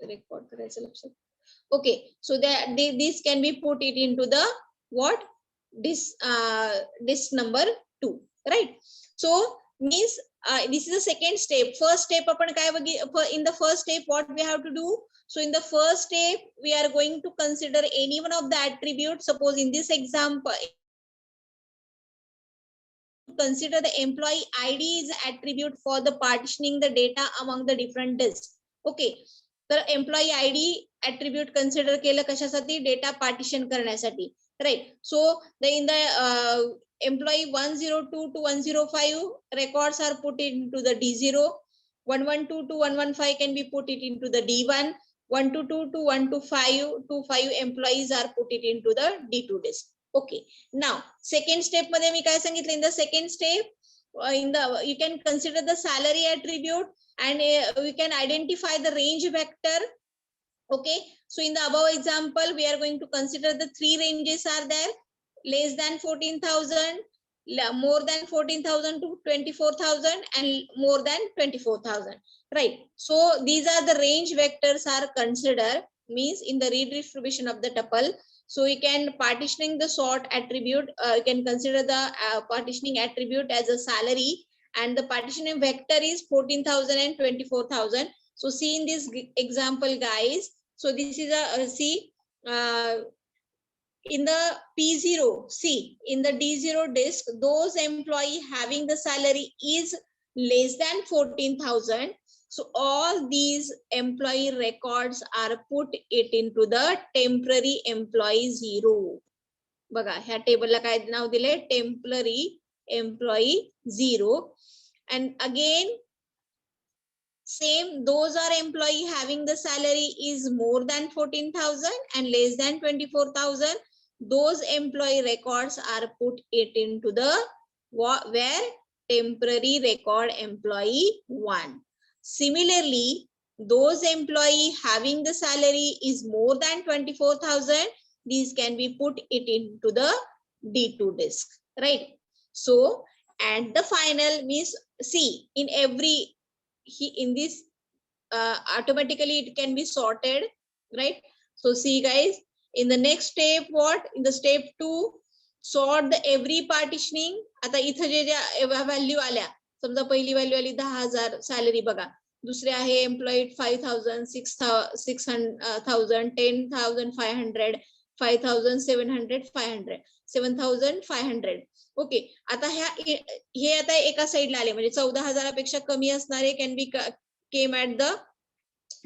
record करायचं लक्षात. Okay, so that this can be put it into the what disk number 2, right? So means this is the second step. First step आपण काय in the first step what we have to do? So in the first step we are going to consider any one of the attributes. Suppose in this example consider the employee ID is attribute for the partitioning the data among the different disks. Okay, तर employee ID attribute consider केलं कशासाठी? Data partition करण्यासाठी, right? So in the employee 102 to 105 records are put into the D0, 112 to 115 can be put it into the D1, 122 to 125 employees are put it into the D2 disk. Okay, now second step मध्ये मी काय सांगितलं? In the second step you can consider the salary attribute and we can identify the range vector. Okay, so in the above example we are going to consider the three ranges are there: less than 14,000, more than 14,000 to 24,000, and more than 24,000, right? So these are the range vectors are considered, means in the redistribution of the tuple. So you can partitioning the sort attribute, you can consider the partitioning attribute as a salary, and the partitioning vector is 14,000 and 24,000. So see in this example guys, so this is a see in the P0, see in the D0 disk, those employee having the salary is less than 14,000. So all these employee records are put it into the temporary employee 0. बघा ह्या टेबलला काय नाव दिले? Temporary employee 0. And again same, those are employee having the salary is more than 14,000 and less than 24,000. Those employee records are put it into the where temporary record employee 1. Similarly, those employee having the salary is more than 24,000, these can be put it into the D2 disk, right? So and the final means see in every in this automatically it can be sorted, right? So see guys, in the next step what? In the step 2 sort the every partitioning. आता इथं जे value आल्या, समजा पहिली value आली 10,000 salary बघा, दुसरे आहे employed 5,000, 6,000, 10,500, 5,700, 500, 7,500. Okay, आता हे आता एका साइडला आले, म्हणजे 14,000 पेक्षा कमी असणारे can be came at the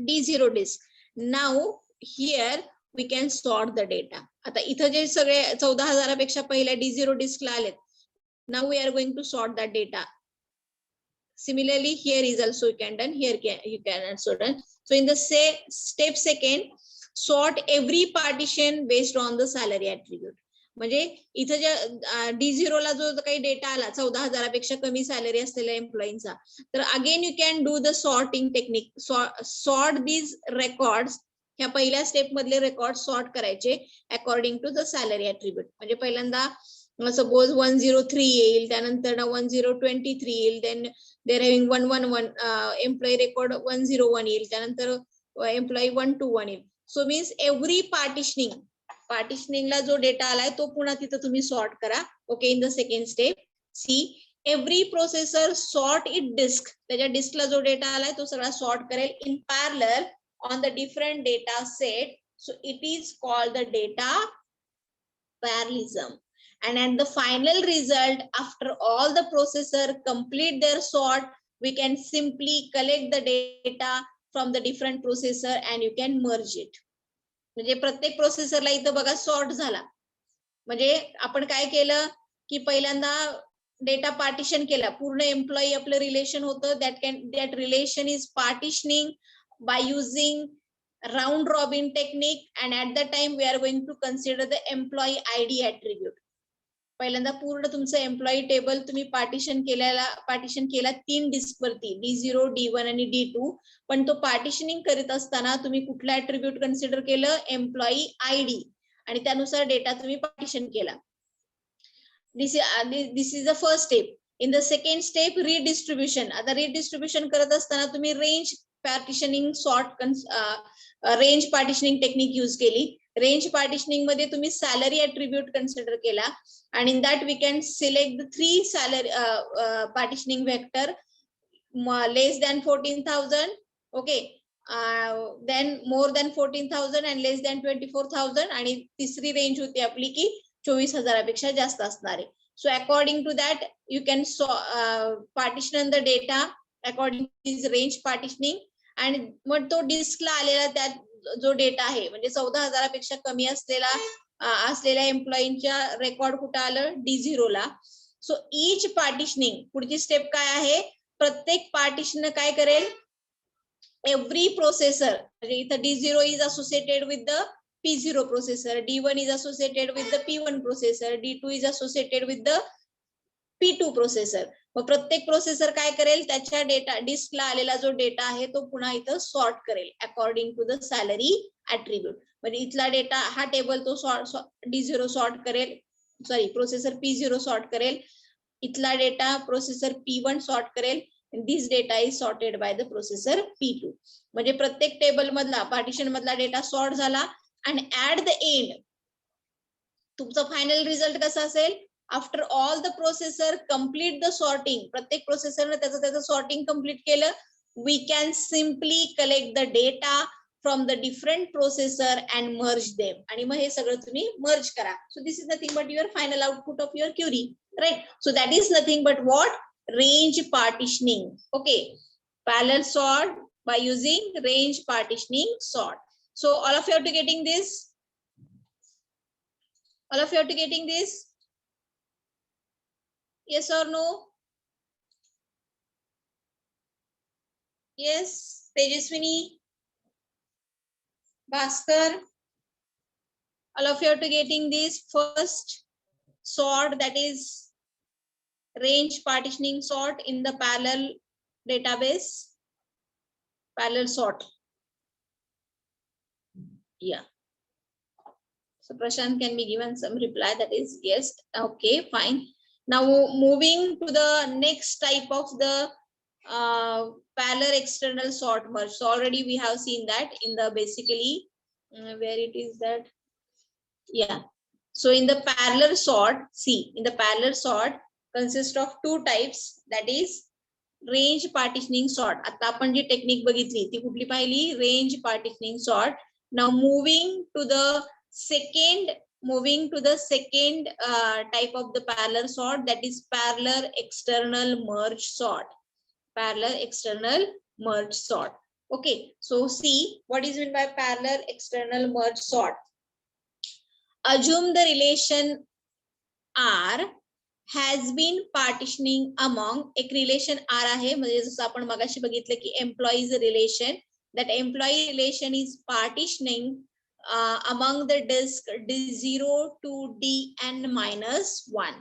D0 disk. Now here we can sort the data. आता इथं जे सगळे 14,000 पेक्षा पहिल्या D0 disk ला आलेत, now we are going to sort that data. Similarly here is also you can done, here you can also done. So in the step second, sort every partition based on the salary attribute. म्हणजे इथं जे D0 ला जो काही data आला 14,000 पेक्षा कमी salary असलेल्या एम्प्लॉईंचा, तर again you can do the sorting technique. Sort these records, ह्या पहिल्या स्टेप मधले रेकॉर्ड सॉर्ट करायचे according to the salary attribute. म्हणजे पहिल्यांदा सपोज 103 येईल, त्यानंतर 1023 येईल, then there having 111 employee record 101 येईल, त्यानंतर एम्प्लॉई 121 येईल. सो मीन्स एव्हरी पार्टिशनिंगला जो डेटा आलाय तो पुन्हा तिथं तुम्ही सॉर्ट करा. Okay, in the second step see every processor sort it disk, त्याच्या डिस्कला जो डेटा आलाय तो सगळा सॉर्ट करेल in parallel on the different data set. So it is called the data parallelism. And at the final result, after all the processor complete their sort, we can simply collect the data from the different processor and you can merge it. म्हणजे प्रत्येक प्रोसेसरला इथं बघा sort झाला. म्हणजे आपण काय केलं की पहिल्यांदा डेटा पार्टिशन केला, पूर्ण एम्प्लॉई आपलं रिलेशन होतं, that relation is partitioning by using round robin technique, and at that time we are going to consider the employee ID attribute. पहिल्यांदा पूर्ण तुमचं एम्प्लॉई टेबल तुम्ही पार्टिशन केला 3 डिस्क वरती, D0, D1 आणि D2. पण तो पार्टिशनिंग करीत असताना तुम्ही कुठला ऍट्रिब्यूट कन्सिडर केलं? एम्प्लॉई ID, आणि त्यानुसार डेटा तुम्ही पार्टिशन केला. This is the first step. In the second step redistribution. आता रिडिस्ट्रीब्युशन करत असताना तुम्ही range partitioning sort range partitioning technique use केली. रेंज पार्टिशनिंग मध्ये तुम्ही सॅलरी ॲट्रिब्यूट कन्सिडर केला and in that we can select the three salary partitioning vector less than 14,000, okay, then more than 14,000 and less than 24,000 आणि तिसरी range होती आपली की 24,000 पेक्षा जास्त असणारे. So according to that you can partition the data according to this range partitioning and मग तो डिस्कला आलेला त्यात जो डेटा आहे म्हणजे 14,000 पेक्षा कमी असलेल्या एम्प्लॉईच्या रेकॉर्ड कुठं आलं D0 ला. सो इच पार्टिशनिंग पुढची स्टेप काय आहे, प्रत्येक पार्टिशन काय करेल, एव्हरी प्रोसेसर म्हणजे इथं D0 is associated with the P0 processor, D1 is associated with the P1 processor, D2 is associated with the P2 processor. मग प्रत्येक प्रोसेसर काय करेल, त्याच्या डेटा डिस्कला आलेला जो डेटा आहे तो पुन्हा इथं सॉर्ट करेल according to the salary attribute. म्हणजे इथला डेटा हा टेबल तो D0 सॉर्ट करेल, सॉरी प्रोसेसर P0 सॉर्ट करेल, इथला डेटा प्रोसेसर P1 सॉर्ट करेल, this data is sorted by the processor P2. म्हणजे प्रत्येक टेबल मधला पार्टिशन मधला डेटा सॉर्ट झाला आणि ऍट द एंड तुमचा फायनल रिझल्ट कसा असेल, after all the processor complete the sorting, प्रत्येक प्रोसेसरने त्याचं सॉर्टिंग कंप्लीट केलं, we can simply collect the data from the different processor and merge them. आणि मग हे सगळं तुम्ही merge करा. So this is nothing but your final output of your query, right? So that is nothing but what? Range partitioning. Okay. Parallel sort by using range partitioning sort. So all of you are getting this? All of you are getting this? Yes or no? Yes, Tejaswini, Bhaskar, all of you are getting this first sort, that is range partitioning sort in the parallel database, parallel sort. Yeah. So Prashant, can be given some reply, that is yes. Okay, fine. Now moving to the next type of the parallel external sort merge. So already we have seen that in the basically where it is that, yeah. So in the parallel sort, see, in the parallel sort consists of two types, that is range partitioning sort. आता आपण जी technique बघितली ती कुठली पाहिली, range partitioning sort. Now moving to the second type of the parallel sort, that is parallel external merge sort. Parallel external merge sort. Okay, so see what is meant by parallel external merge sort. Assume the relation R has been partitioning among, एक relation R आहे म्हणजे जसं आपण मगाशी बघितलं की employees relation, that employee relation is partitioning among the disk D0 to Dn-1,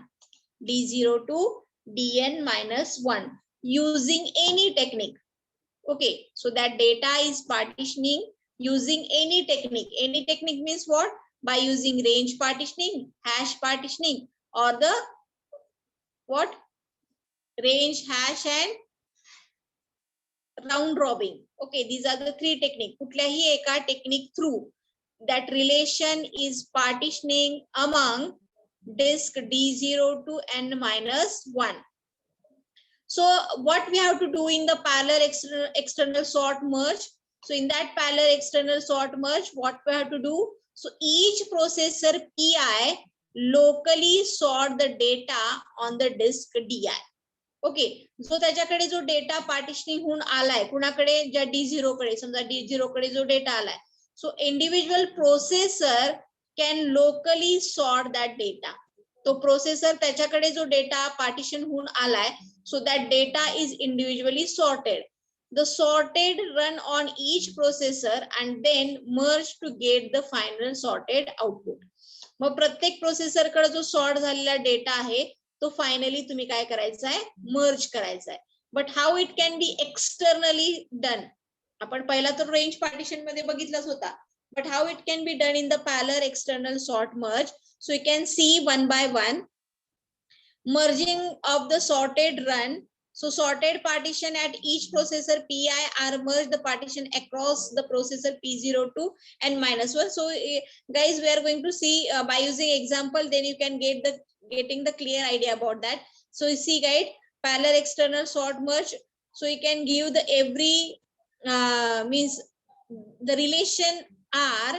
D0 to Dn-1 using any technique. Okay, so that data is partitioning using any technique. Any technique means what? By using range partitioning, hash partitioning, or the what? Range, hash and round robin. Okay, these are the three techniques. कुठल्याही एका technique through that relation is partitioning among disk D0 to N-1. So what we have to do in the parallel external sort merge? So in that parallel external sort merge, what we have to do? So each processor PI locally sort the data on the disk DI. Okay, जो त्याच्याकडे जो data partitioning होऊन आलाय, कुणाकडे, ज्या D0 कडे, समजा D0 कडे जो डेटा आलाय, so individual processor can locally sort that data. तो प्रोसेसर त्याच्याकडे जो डेटा पार्टिशन होऊन आलाय, so that data is individually sorted. The sorted run on each processor and then merge to get the final sorted output. मग प्रत्येक processor कडे जो sort झालेला data आहे तो फायनली तुम्ही काय करायचा आहे, मर्ज करायचा आहे. But how it can be externally done, आपण पहिला तर रेंज पार्टिशन मध्ये बघितलंच होता, but how it can be done in the parallel external sort merge. So you can see one by one. merging of the sorted run. So sorted partition at each processor Pi are merged the partition across the processor P02 and -1. So guys, we are going to see by using example, then you can getting the clear idea about that. So you see guys, parallel external sort merge. So you can give the every means the relation R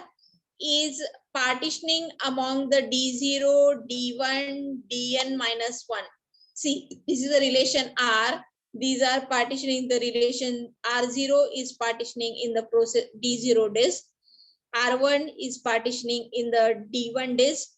is partitioning among the D0, D1, Dn minus 1. See, this is the relation R. These are partitioning the relation R0 is partitioning in the process D0 disk. R1 is partitioning in the D1 disk.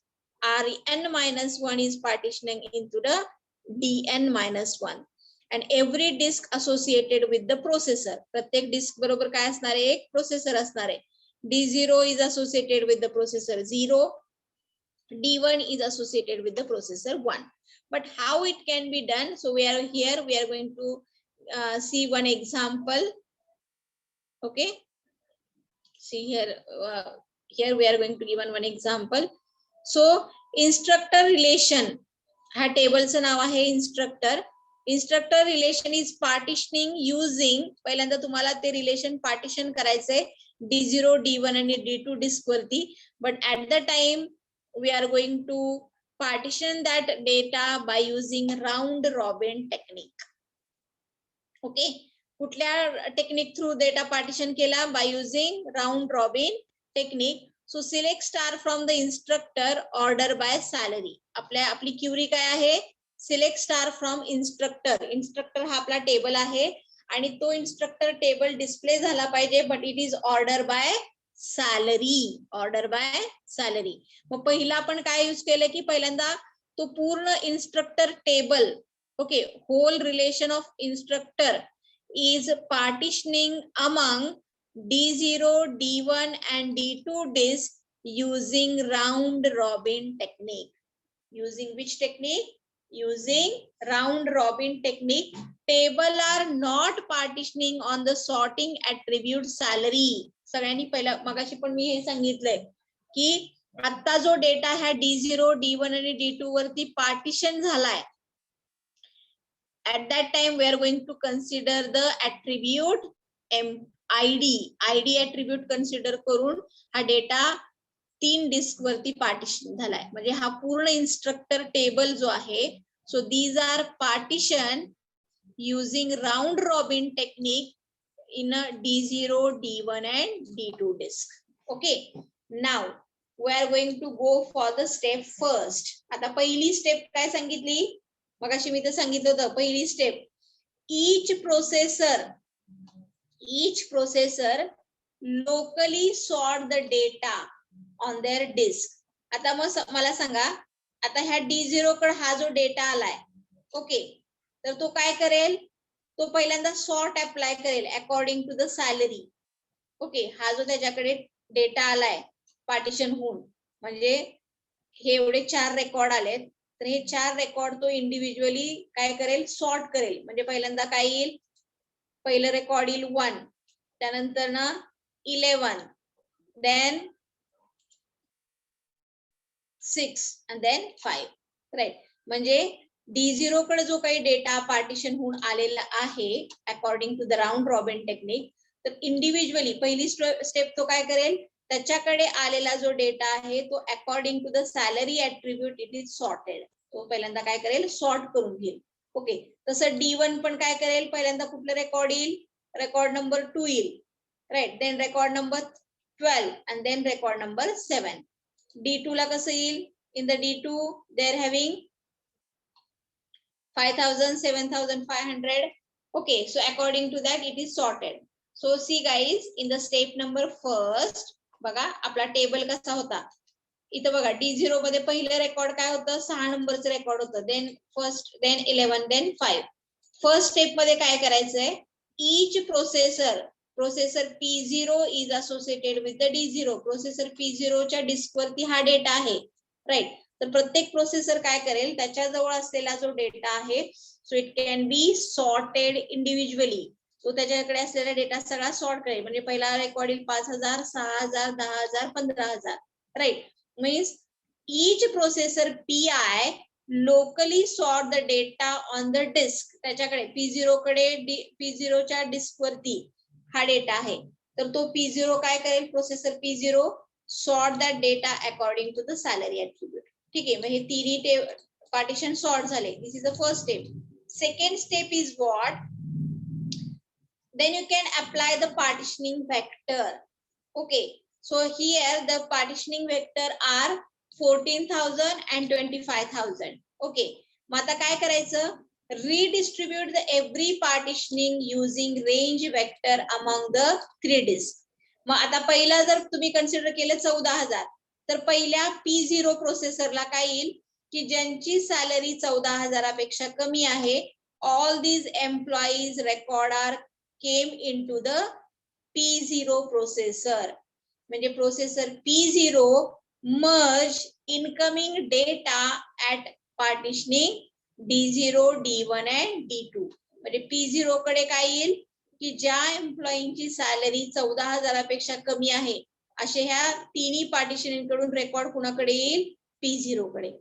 Rn minus 1 is partitioning into the Dn minus 1. And every disk associated with the processor. प्रत्येक disk बरोबर काय असणार आहे? एक processor असणार आहे. D0 is associated with the processor 0. D1 is associated with the processor 1. But how it can be done? So we are going to see one example. Okay. See here, here we are going to give one example. So instructor relation, हा टेबलचं नाव आहे instructor. Instructor relation is partitioning using, पहिल्यांदा तुम्हाला ते relation partition करायचंय D0, D1 आणि D2 disk वरती. But at the time we are going to partition that data by using round robin technique. Okay. कुठल्या technique through data partition केला? by using round robin technique. So select star from the instructor, order by salary. आपली Curie काय आहे? Select star from instructor. Instructor हा आपला table आहे आणि तो इन्स्ट्रक्टर टेबल डिस्प्ले झाला पाहिजे, but it is order by salary. Order by salary. मग पहिला आपण काय यूज केलं की पहिल्यांदा तो पूर्ण instructor table, okay, whole relation of instructor is partitioning among D0, D1 and D2 disk using round robin technique. Using which technique? Using round robin technique. Table are not partitioning on the sorting attribute salary. सगळ्यांनी पहिला मगाशी पण मी हे सांगितलंय की आता जो data है D0, D1 आणि D2 वरती पार्टिशन झालाय. At that time we are going to consider the attribute id attribute consider करून हा डेटा 3 डिस्क वरती पार्टिशन झालाय. म्हणजे हा पूर्ण इन्स्ट्रक्टर टेबल जो आहे, so these are partition using round robin technique in a D0, D1 and D2 disk. Okay, now we are going to go for the step first. आता पहिली step काय सांगितली? मगाशी मी तर सांगितलं होतं पहिली step, each processor locally sort the data on their disk. आता मग मला सांगा, आता ह्या D0 कडे हा जो डेटा आलाय, ओके, तर तो काय करेल? तो पहिल्यांदा सॉर्ट अप्लाय करेल according to the salary. Okay, हा जो त्याच्याकडे डेटा आलाय पार्टिशन होऊन, म्हणजे हे एवढे 4 रेकॉर्ड आलेत, तर हे 4 रेकॉर्ड तो इंडिव्हिज्युअली काय करेल? सॉर्ट करेल. म्हणजे पहिल्यांदा काय येईल? पहिलं रेकॉर्ड येईल 1, त्यानंतर ना 11, देन 6 and then 5. राईट. म्हणजे D0 कडे जो काही डेटा पार्टिशन होऊन आलेला आहे according to the round robin technique, तर इंडिव्हिज्युअली पहिली स्टेप तो काय करेल? त्याच्याकडे आलेला जो डेटा आहे तो according to the salary attribute it is sorted. तो पहिल्यांदा काय करेल? सॉर्ट करून घेईल. ओके, तसं D1 पण काय करेल? पहिल्यांदा कुठलं रेकॉर्ड येईल? रेकॉर्ड नंबर 2 येईल. Right. Then record number 12 and then record number 7. D2 ला कसं येईल? In the D2 they are having 5000, 7500. Okay, so according to that it is sorted. So see guys, in the step number first, बघा आपला table कसा होता. इथं बघा D0 मध्ये पहिलं रेकॉर्ड काय होतं? 6 नंबरचं रेकॉर्ड होतं. Then first, then 11, then 5. First step मध्ये काय करायचंय? each processor P0 is associated with the D0. Processor P0 च्या डिस्क वरती हा डेटा आहे. राईट. तर प्रत्येक प्रोसेसर काय करेल? त्याच्या जवळ असलेला जो डेटा आहे, so it can be sorted individually. तो त्याच्याकडे असलेला डेटा सगळा सॉर्ट करेल. म्हणजे पहिला रेकॉर्ड येईल 5000, 6000, 10000, 15000. Right. Means each processor Pi locally sort the data on the disk. त्याच्याकडे P0 कडे P0 च्या डिस्क वरती हा डेटा आहे, तर तो P0 काय करेल, processor P0 sort that data according to the salary attribute. ठीक आहे, मग हे तिन्ही पार्टिशन सॉर्ट झाले. This is the first step. Second step is what, then you can apply the partitioning vector. Okay, so here the partitioning vector are 14,000 and 25,000. Okay, मग आता काय करायचं, redistribute the every partitioning using range vector among the 3 disks. मग आता पहिला जर तुम्ही consider केलं 14,000, तर पहिल्या P0 प्रोसेसरला काय येईल की ज्यांची सॅलरी 14,000 पेक्षा कमी आहे, all these employees record are came into the P0 processor. म्हणजे processor P0 merge incoming data at partitioning D0, D1 and D2. म्हणजे P0 कडे काय येईल की ज्या एम्प्लॉईंची सॅलरी 14,000 पेक्षा कमी आहे असे ह्या तिन्ही पार्टिशनिंग कडून रेकॉर्ड कुणाकडे येईल, P0 कडे.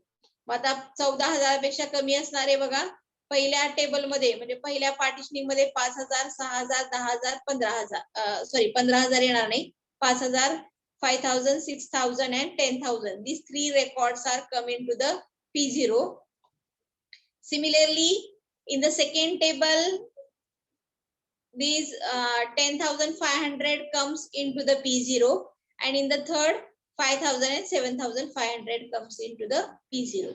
मग आता 14,000 पेक्षा कमी असणारे बघा पहिल्या टेबल मध्ये, म्हणजे पहिल्या पार्टिशनिंग मध्ये 5,000, 6,000, 10,000, 15,000, सॉरी 15,000 येणार नाही, 5,000, 5,000, 6,000 and 10,000. These 3 records are coming to the P0. Similarly, in the second table, these 10,500 comes into the P0, and in the third 5,000 and 7,500 comes into the P0.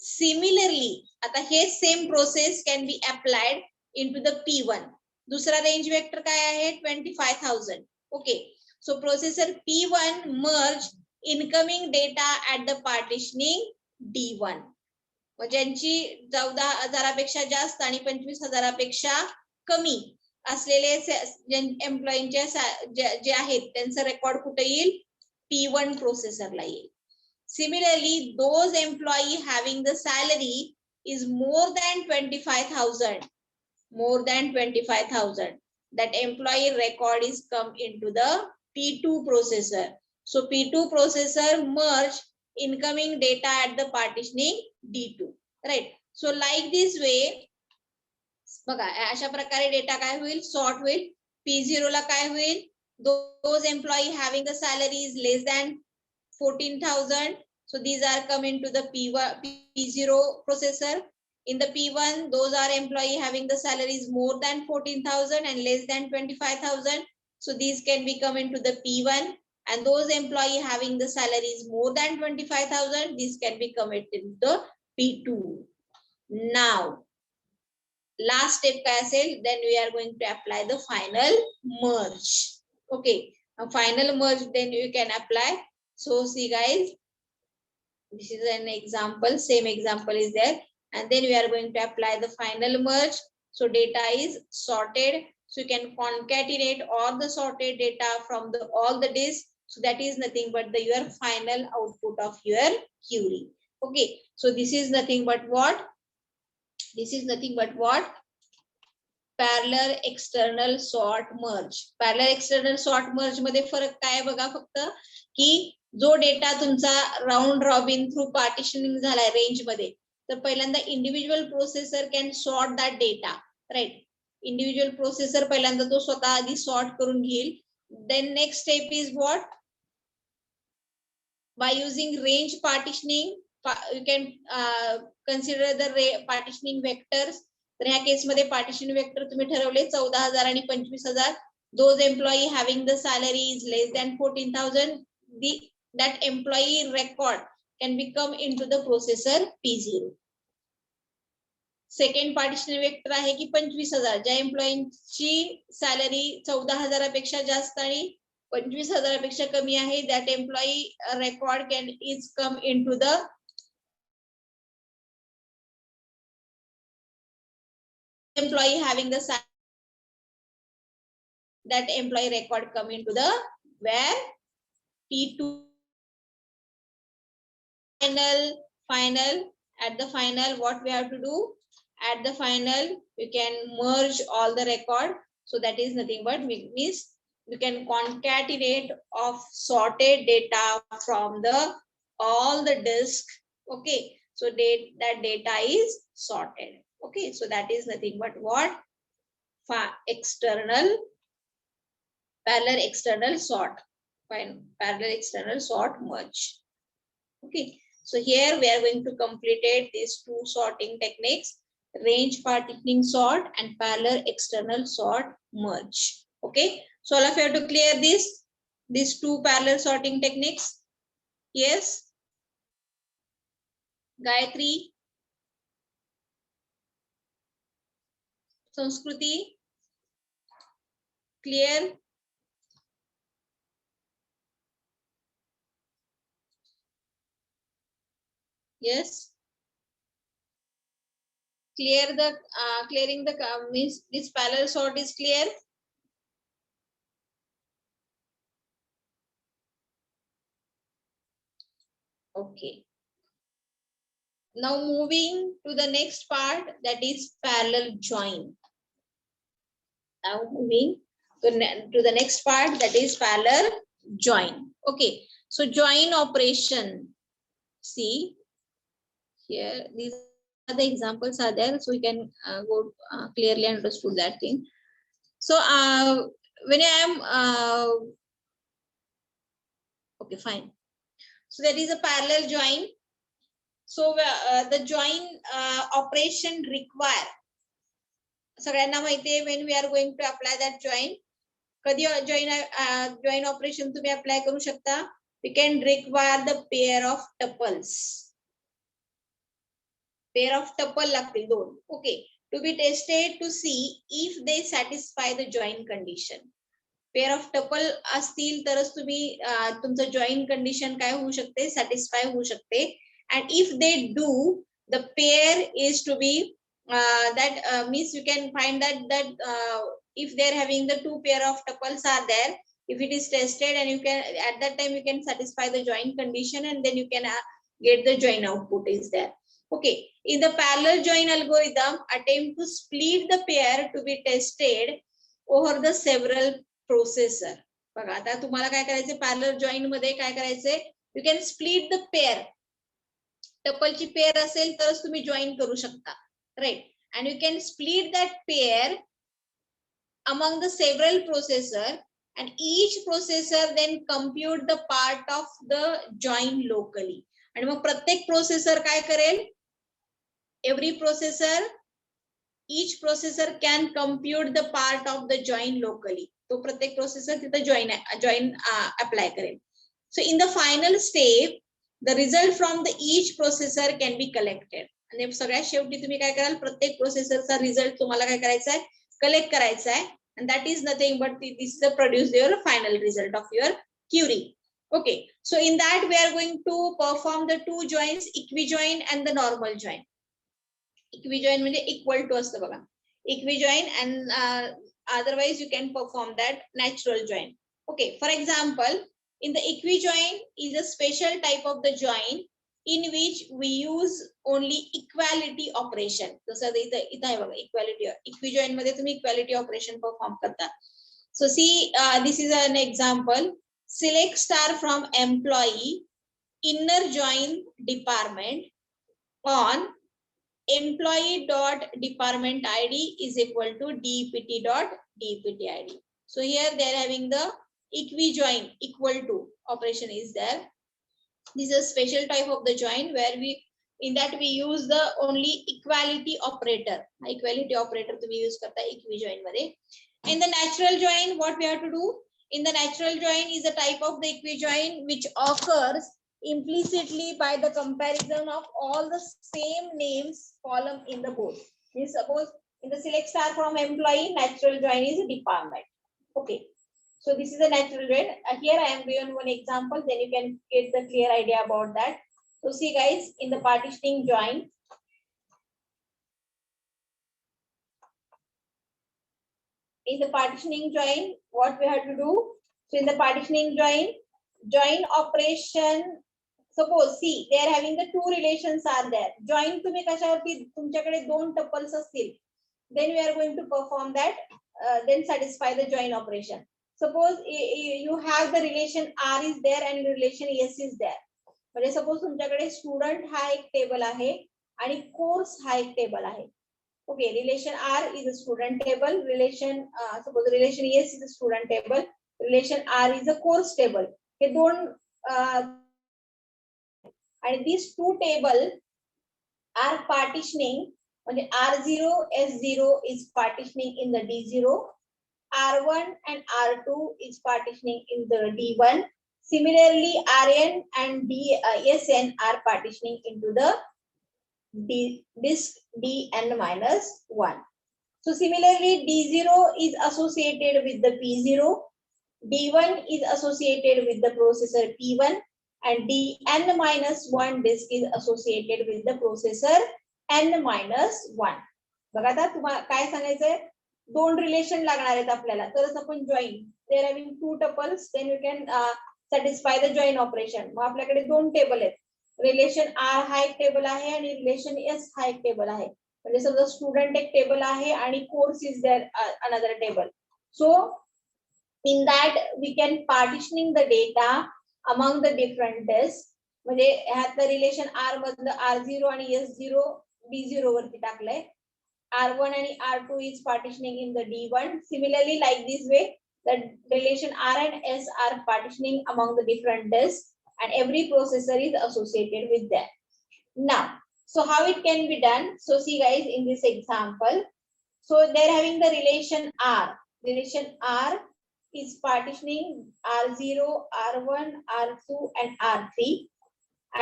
Similarly, आता हे same process can be applied into the P1. दूसरा range vector काय आहे, 25,000. Okay, so processor P1 merge incoming data at the partitioning D1. ज्यांची 14,000 पेक्षा जास्त आणि 25,000 पेक्षा कमी असलेले एम्प्लॉईंच्या जे आहेत त्यांचा रेकॉर्ड कुठे येईल, P1 प्रोसेसरला येईल. Similarly, those employee having the salary is more than 25,000, that employee record is come into the P2 processor. So P2 processor merge incoming data at the partitioning D2, right? So like this way, बघा अशा प्रकारे data काय होईल, sort होईल. P0 ला काय होईल, those employee having the salary is less than 14,000. So these are coming to the P0 processor. In the P1, those are employee having the salaries more than 14,000 and less than 25,000. So these can be come into the P1, and those employee having the salaries more than 25,000, these can be committed into the P2. Now, last step काय असेल, then we are going to apply the final merge. Okay, a final merge then you can apply. So see guys, this is an example, same example is there, and then we are going to apply the final merge. So data is sorted, so you can concatenate all the sorted data from the all the disks. So that is nothing but the your final output of your query. Okay, so this is nothing but what, this is nothing but what, parallel external sort merge. Parallel external sort merge मध्ये फरक काय बघा फक्त की जो डेटा तुमचा round robin through partitioning झालाय रेंज मध्ये, तर पहिल्यांदा individual processor can sort that data, right. Individual processor पहिल्यांदा तो स्वतः आधी सॉर्ट करून घेईल. Then next step is what, by using range partitioning you can consider the partitioning vectors. तर ह्या केस मध्ये पार्टिशन वेक्टर तुम्ही ठरवले 14,000 आणि 25,000. those employee having the salary is less than 14,000, that employee record can become into the processor P0. Second partition vector आहे की 25,000, ज्या एम्प्लॉईची salary 14,000 पेक्षा जास्त आणि 25,000 पेक्षा कमी आहे, that employee record can is come into the employee having the salary, that employee record come into the where P2. Final at the final what we have to do, at the final you can merge all the record. So that is nothing but means you can concatenate of sorted data from the all the disk. Okay, So that data is sorted. Okay, so that is nothing but what? External, parallel external sort. Fine, parallel external sort merge. Okay, so here we are going to complete these two sorting techniques, range partitioning sort and parallel external sort merge. Okay, so all of you have to clear these two parallel sorting techniques. Yes, Gayatri, Sanskruti, clear? Yes, clearing the means this parallel sort is clear. Okay. Now moving to the next part, that is parallel join. Now moving to the next part, that is parallel join. Okay, so join operation. See here, these are the examples are there, so we can go clearly understood that thing. So when I am okay, fine. So there is a parallel join. So the join operation require. सगळ्यांना माहिती आहे when we are going to apply that join. कधी join operation तुम्ही apply करू शकता? We can require the pair of tuples. Pair of tuple लागतील दोन. Okay. To be tested to see if they satisfy the join condition. Pair of tuple असतील तरच तुम्ही तुमचं join condition काय होऊ शकते? Satisfy होऊ शकते. And if they do, the pair is to be that means you can find that if they're having the two pair of tuples are there, if it is tested and you can at that time you can satisfy the join condition and then you can get the join output is there. Okay, in the parallel join algorithm, attempt to split the pair to be tested over the several processor. बघा आता तुम्हाला काय करायचे parallel join मध्ये काय करायचे, you can split the pair. Tuple ची pair असेल तरच तुम्ही जॉईन करू शकता, right? And you can split that pair among the several processor and each processor then compute the part of the join locally. आणि मग प्रत्येक प्रोसेसर काय करेल, every processor, each processor can compute the part of the join locally. तो प्रत्येक processor तिथे join apply करेल. So in the final step, the result from the each processor can be collected. आणि सगळ्यात शेवटी तुम्ही काय कराल, प्रत्येक प्रोसेसरचा रिझल्ट तुम्हाला काय करायचा आहे, कलेक्ट करायचा आहे. And that is nothing but this is the produce your final result of your query. Okay, so in that we are going to perform the two joins, equijoin and the normal join. Equijoin म्हणजे equal to असतं बघा, equijoin and otherwise you can perform that natural join. Okay, for example, in the equijoin is a special type of the join in which we use only equality operation. जसं इथं आहे बघा equality, equijoin मध्ये तुम्ही equality operation perform करता. So see, this is an example. Select star from employee inner join department on employee dot department id is equal to dpt dot dpt id. So here they are having the equijoin equal to operation is there. This is a special type of the join where we use the only equality operator. Equality operator to be used karta equijoin मध्ये. In the natural join, what we have to do? In the natural join is a type of the equijoin which occurs implicitly by the comparison of all the same names column in the board. Means suppose in the select star from employee, natural join is a department. Okay. So this is a natural join. Here I am given one example, then you can get the clear idea about that. So see guys, in the partitioning join, what we have to do? So in the partitioning join operation, suppose see they are having the two relations are there. Join तुम्ही कशावरती तुमच्याकडे दोन tuples असतील, then we are going to perform that, then satisfy the join operation. Suppose you have the relation R is there and relation S is there. म्हणजे suppose तुमच्याकडे student हा एक table आहे आणि कोर्स हा एक टेबल आहे. Okay, relation R is a student table, relation suppose relation S is a student table, relation R is a course table. हे दोन आणि these two table are partitioning, म्हणजे R0 S0 is partitioning in the D0, R1 and R2 is partitioning in the D1. Similarly, Rn and Sn are partitioning into the disk Dn minus 1. So similarly, D0 is associated with the P0, D1 is associated with the processor P1, and Dn minus 1 disk is associated with the processor n minus 1. बघा आता तुम्हाला काय सांगायचंय, दोन relation लागणार आहेत आपल्याला, तरच आपण join, there having two tuples then you can satisfy the join operation. मग आपल्याकडे दोन टेबल आहेत, रिलेशन आर हा एक टेबल आहे आणि रिलेशन एस हा एक टेबल आहे. म्हणजे समजा स्टुडंट एक टेबल आहे आणि course is there another table. So in that we can partitioning the data among the different disks. म्हणजे ह्यातलं रिलेशन आर मधलं R0 आणि S0 D0 वरती टाकलंय, R1 आणि R2 is partitioning in the D1. Similarly, like this way, the relation R and S are partitioning among the different disks, and every processor is associated with that. Now, so how it can be done? So see guys, in this example, so they're having the relation R. Relation R is partitioning R0, R1, R2, and R3,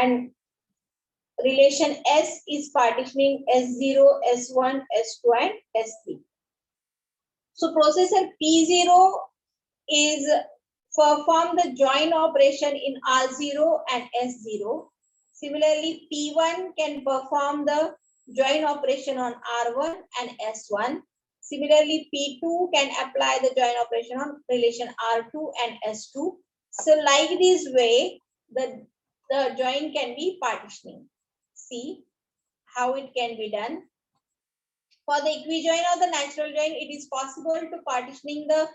and relation S is partitioning S0, S1, S2, and S3. So processor P0 is perform the join operation in R0 and S0. Similarly, P1 can perform the join operation on R1 and S1. Similarly, P2 can apply the join operation on relation R2 and S2. So like this way, the join can be partitioning. See how it can be done. For the equijoin or the natural join, it is possible to partitioning the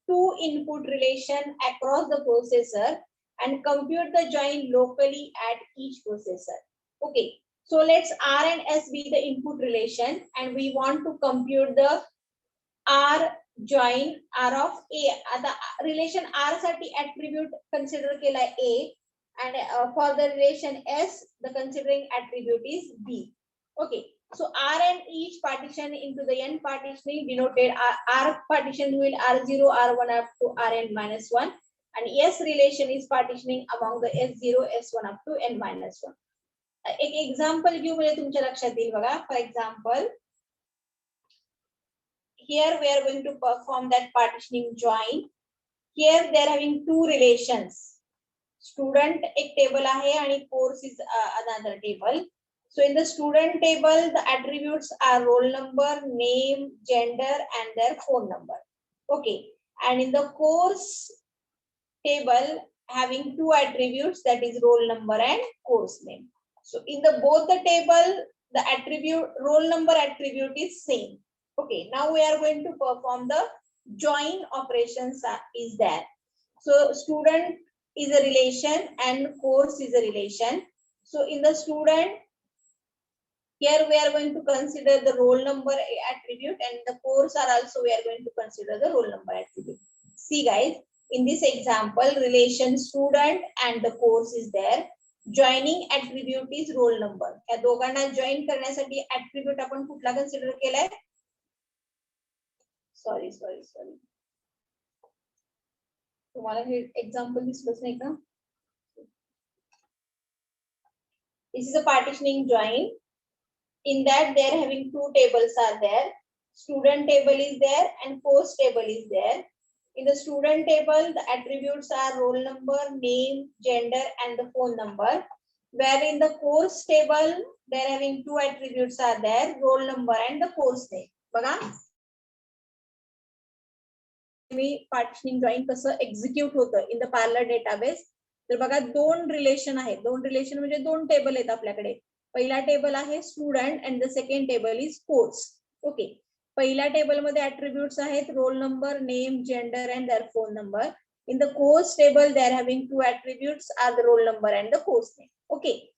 two input relation across the processor and compute the join locally at each processor. Okay, so let's R and S be the input relation, and we want to compute the R join R of A. आता relation R साठी attribute consider केला A, and for the relation S, the considering attribute is B. Okay, so R and each partition into the n partitioning denoted R partition will R0, R1 up to Rn minus 1, and S relation is partitioning among the S0, S1 up to n minus 1. एक example घेऊ म्हणजे तुमच्या लक्षात येईल बघा. For example, here we are going to perform that partitioning join. Here they are having two relations. Student एक table आहे आणि course is another table. So in the student table, the attributes are roll number, name, gender, and their phone number. Okay, and in the course table, having two attributes, that is roll number and course name. So in the both the table, the attribute roll number attribute is same. Okay, now we are going to perform the join operations is there. So student is a relation and course is a relation. So in the student, here we are going to consider the roll number attribute, and the course are also we are going to consider the roll number attribute. See guys, in this example, relation student and the course is there. Joining attribute is roll number. या दोघांना join करण्यासाठी attribute आपण कुठला consider केलाय? Sorry. तुम्हाला हे example दिसलंच नाही का? This is a partitioning join. In that they are having two tables are there. Student table is there and course table is there. In the student table, the attributes are roll number, name, gender, and the phone number. Where in the course table, they are having two attributes are there, roll number and the course name. बघा मी partitioning join कसं execute होतं in the parallel database. तर बघा दोन relation आहेत, दोन relation म्हणजे दोन टेबल आहेत आपल्याकडे. पहिला टेबल आहे student and the second table is course. Okay, पहिल्या टेबल मध्ये ऍट्रिब्यूट्स आहेत roll number, name, gender and their phone number. In the course table, they are having two attributes are the roll number and the course name. Okay.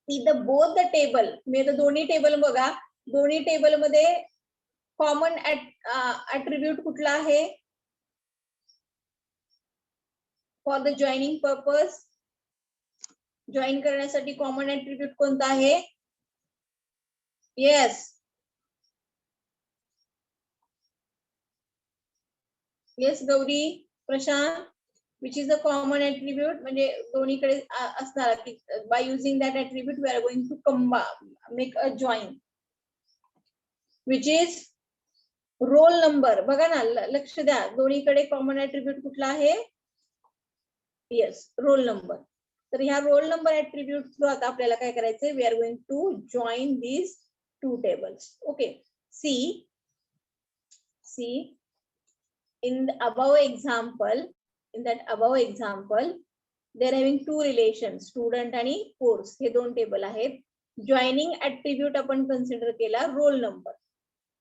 In the both the table, मी तर दोन्ही table बघा, दोन्ही table मध्ये common attribute कुठला आहे? For the joining purpose, join करण्यासाठी common attribute कोणता आहे? Yes. Yes, Gauri, Prashant, which is a common attribute, म्हणजे दोन्हीकडे असणार की by using that attribute we are going to make a join, which is roll number. बघा ना, लक्ष द्या, दोन्हीकडे common attribute कुठला आहे? Yes, roll number. तर ह्या roll number attribute थ्रू आता आपल्याला काय करायचंय? We are going to join these two tables. Okay, see in the above example, they are having two relations, student आणि course. हे दोन टेबल आहेत. Joining attribute आपण consider केला roll number.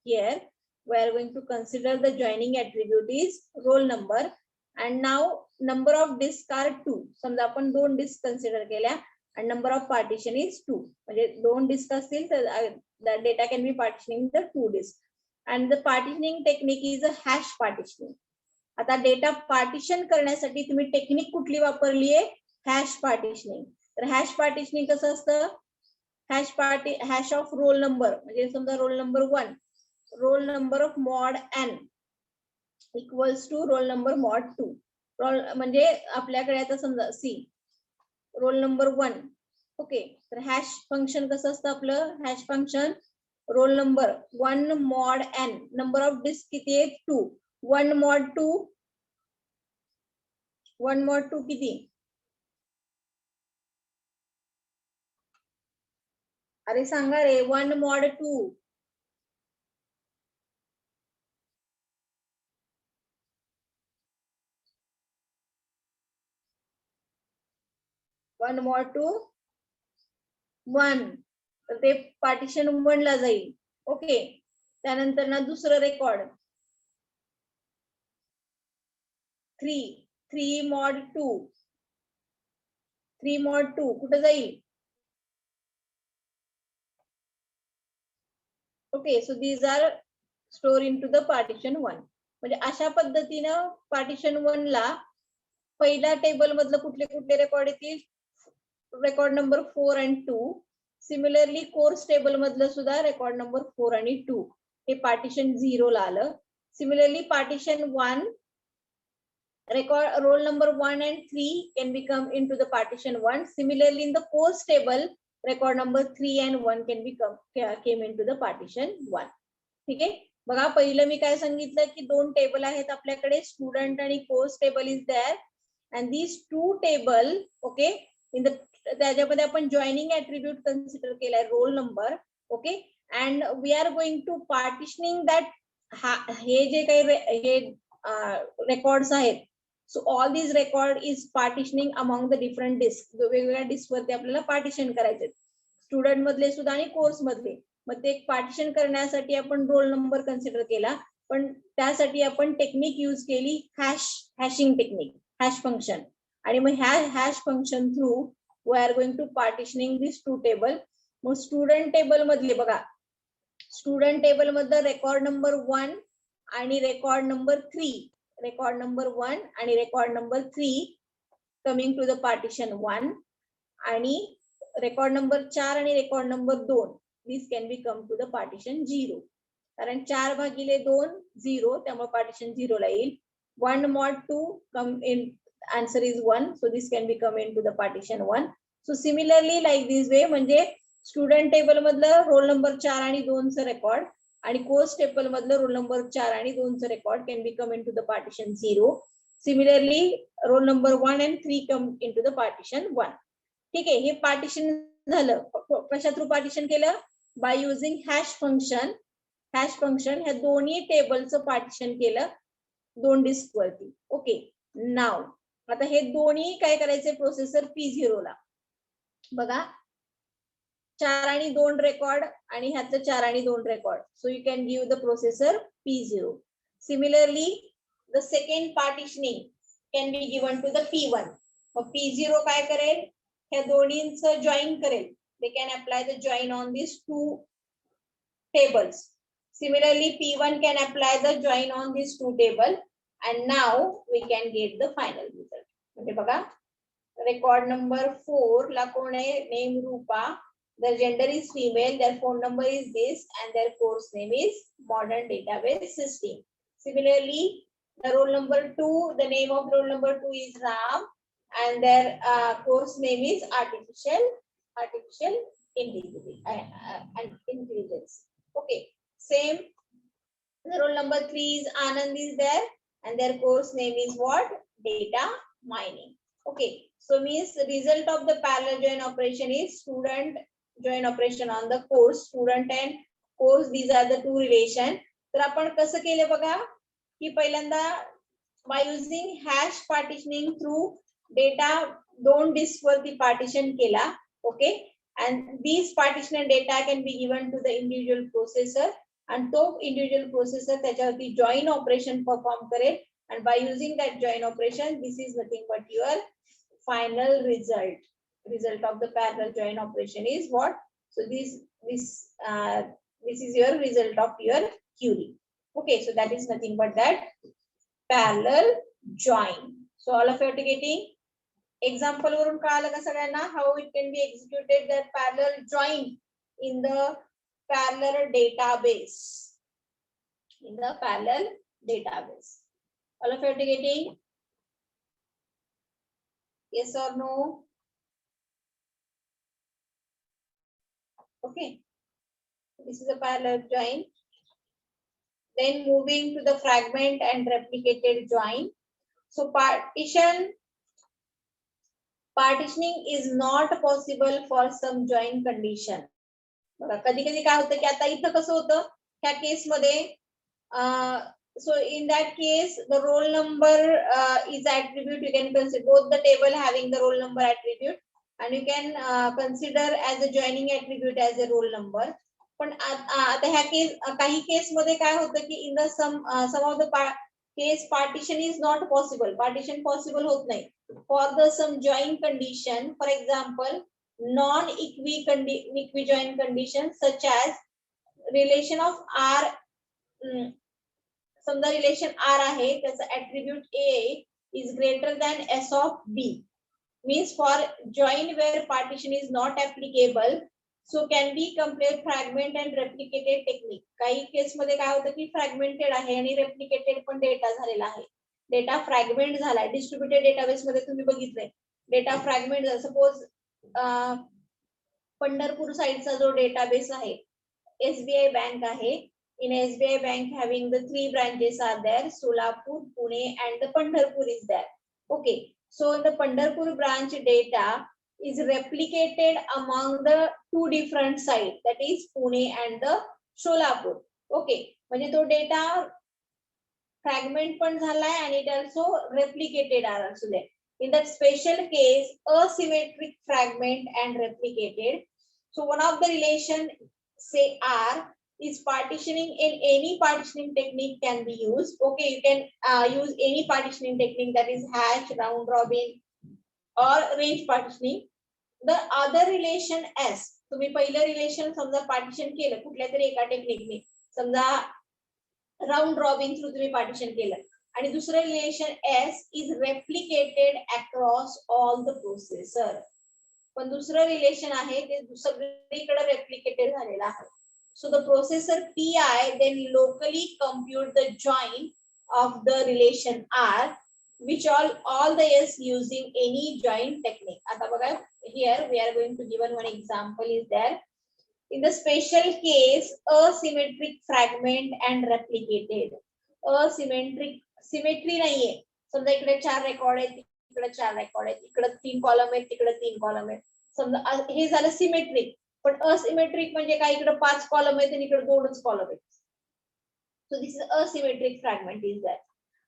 Here we are going to consider the joining attribute is roll number, and now number of disks are 2. समजा आपण दोन disc consider केल्या and number of partition is 2. म्हणजे दोन disc असतील तर the data can be partitioning the two disks. And the partitioning technique is a hash partitioning. आता data partition करण्यासाठी तुम्ही टेक्निक कुठली वापरली आहे? Hash partitioning. तर हॅश पार्टिशनिंग कसं असतं? हॅश ऑफ रोल नंबर, म्हणजे समजा roll number 1, roll number of mod n equals to roll number mod 2. Roll म्हणजे आपल्याकडे आता समजा सी रोल नंबर 1. ओके, तर हॅश फंक्शन कसं असतं आपलं? Hash function roll number 1 mod n, number of disk किती आहे? 2. 1 mod 2 किती? अरे सांगा रे, 1 mod 2. 1 mod 2 1. तर ते पार्टिशन 1 ला जाईल. ओके, त्यानंतर ना दुसरं रेकॉर्ड 3 mod 2. 3 mod 2 कुठे जाईल? Okay, so these are store into the partition 1. म्हणजे अशा पद्धतीनं पार्टिशन 1 ला पहिल्या टेबल मधलं कुठले कुठले रेकॉर्ड येतील? Record number 4 and 2. Similarly course table मधलं सुद्धा रेकॉर्ड नंबर 4 आणि 2 हे पार्टिशन 0 ला आलं. Similarly partition 1, record roll number 1 and 3 can become into the partition 1. Similarly, in the course table, record number 3 and 1 can came into the partition 1. ठीक आहे, बघा पहिलं मी काय सांगितलं की दोन टेबल आहेत आपल्याकडे, स्टुडंट आणि course table is there, and these two table. Okay, in the त्याच्यामध्ये आपण जॉइनिंग ऍट्रिब्यूट कन्सिडर केलाय roll number. Okay, and we are going to partitioning that. हे जे काही हे रेकॉर्ड्स आहेत, so all these record is partitioning among the different disk. वेगवेगळ्या disk वरती आपल्याला पार्टिशन करायचे, स्टुडंट मधले सुद्धा आणि कोर्स मधले. मग ते पार्टिशन करण्यासाठी आपण रोल नंबर कन्सिडर केला, पण त्यासाठी आपण टेक्निक यूज केली हॅशिंग टेक्निक, हॅश फंक्शन. आणि मग ह्या hash function through we are going to partitioning this two table. मग स्टुडंट टेबल मधले बघा, स्टुडंट टेबल मधलं रेकॉर्ड नंबर 1 आणि रेकॉर्ड नंबर 3, रेकॉर्ड नंबर 1 आणि record number 3 coming to the partition 1, आणि रेकॉर्ड नंबर 4 आणि record number 2 this can be come to the partition 0. कारण 4 भागिले 2 0, त्यामुळे पार्टिशन 0 ला येईल. 1 mod 2 come in, answer is 1, so this can be come in to the partition 1. So similarly like this way, म्हणजे student table मधलं roll number 4 आणि 2 चं record आणि course table मधलं रोल नंबर 4 आणि 2 चं record can be come in to the partition 0. Similarly roll number 1 and 3 come in to the partition 1. ठीक आहे, हे पार्टिशन झालं. कशा थ्रू पार्टिशन केलं? By using hash function. Hash function ह्या दोन्ही टेबलचं पार्टिशन केलं दोन डिस्क वरती. ओके, नाव आता हे दोन्ही काय करायचे? प्रोसेसर P0 ला बघा, 4 आणि 2 रेकॉर्ड आणि ह्यातलं 4 आणि 2 record. So you can give the processor P0. Similarly the second partitioning, can be given to the P1. Mug P0 काय करेल, ह्या दोन्हींचं जॉईन करेल. They can apply the join on these two tables. Similarly, P1 can apply the join on these two tables, and now we can get the final result. म्हणजे बघा, record number 4 ला कोण आहे, name Rupa, their gender is female, their phone number is this, and their course name is Modern Database System. Similarly, the roll number 2, the name of roll number 2 is Ram, and their course name is Artificial Intelligence. Okay, same. The roll number 3 is Anand is there, and their course name is what? Data mining. Okay, so means the result of the parallel join operation is student join operation on the course, student and course, these are the two relation. तर आपण कसं केलं बघा, की पहिल्यांदा by using hash partitioning through data दोन disk वरती partition केला. Okay, and these partition data can be given to the individual processor, and तो individual processor त्याच्यावरती join operation perform करेल, and by using that join operation, this is nothing but your final result. Result of the parallel join operation is what? So this is your result of your query. Okay, so that is nothing but that parallel join. So all of you are getting example वरून कळालं का सगळ्यांना how it can be executed that parallel join in the parallel database. In the parallel database. All of you are getting? Yes or no? Okay. This is a parallel join. Then moving to the fragment and replicated join. So partitioning is not possible for some join condition. बघा कधी कधी काय होतं की आता इथं कसं होतं ह्या केस मध्ये so in that case the roll number is attribute. You can consider both the table having the roll number attribute, and you can consider as a joining attribute as a roll number. पण आता ह्या case काही case मध्ये काय होतं की in the some of the case partition is not possible. Partition possible होत नाही. For the some join condition, for example, non-equijoin condition such as relation of R. समजा रिलेशन R आहे त्याचा attribute A is greater than S of B, means for join where partition is not applicable, so can be compared fragment and replicated technique. काही case मध्ये काय होतं की fragmented आहे आणि replicated पण डेटा झालेला आहे. डेटा फ्रॅगमेंट झालाय. डिस्ट्रीब्युटेड डेटाबेस मध्ये तुम्ही बघितलंय डेटा फ्रॅगमेंट झाला. सपोज पंढरपूर साइडचा जो डेटाबेस आहे, SBI बँक आहे. In SBI bank having the 3 branches are there, Solapur, Pune and the Pandharpur is there. Okay, so the Pandharpur branch data is replicated among the 2 different sites, that is Pune and the Solapur. Okay, म्हणजे तो data fragment पण झालाय and it also replicated are also there. In that special case, asymmetric fragment and replicated. So one of the relation say R is partitioning in any partitioning technique can be used. Okay, you can use any partitioning technique, that is hash, round robin or range partitioning. The other relation S, तुम्ही पहिलं relation समजा partition केलं कुठल्या तरी एका टेक्निकने, समजा round robin through तुम्ही partition केलं, आणि दुसरं relation S is replicated across all the processor. पण दुसरं रिलेशन आहे ते सगळीकडे रेप्लिकेटेड झालेलं आहे. So the processor PI then locally compute the join of the relation R, which all the S using any join technique. आता बघा, here we are going to give one example is there. In the special case, asymmetric fragment and replicated. Symmetry नाहीये. समजा इकडे 4 record आहेत, इकडे 4 record आहेत, इकडे 3 column आहेत, तिकडे 3 कॉलम आहेत. समजा हे झालं सिमेट्रिक. पण असिमेट्रिक म्हणजे काय, इकडे 5 कॉलम आहेत आणि इकडे 2च कॉलम आहेत. So this is asymmetric fragment is there.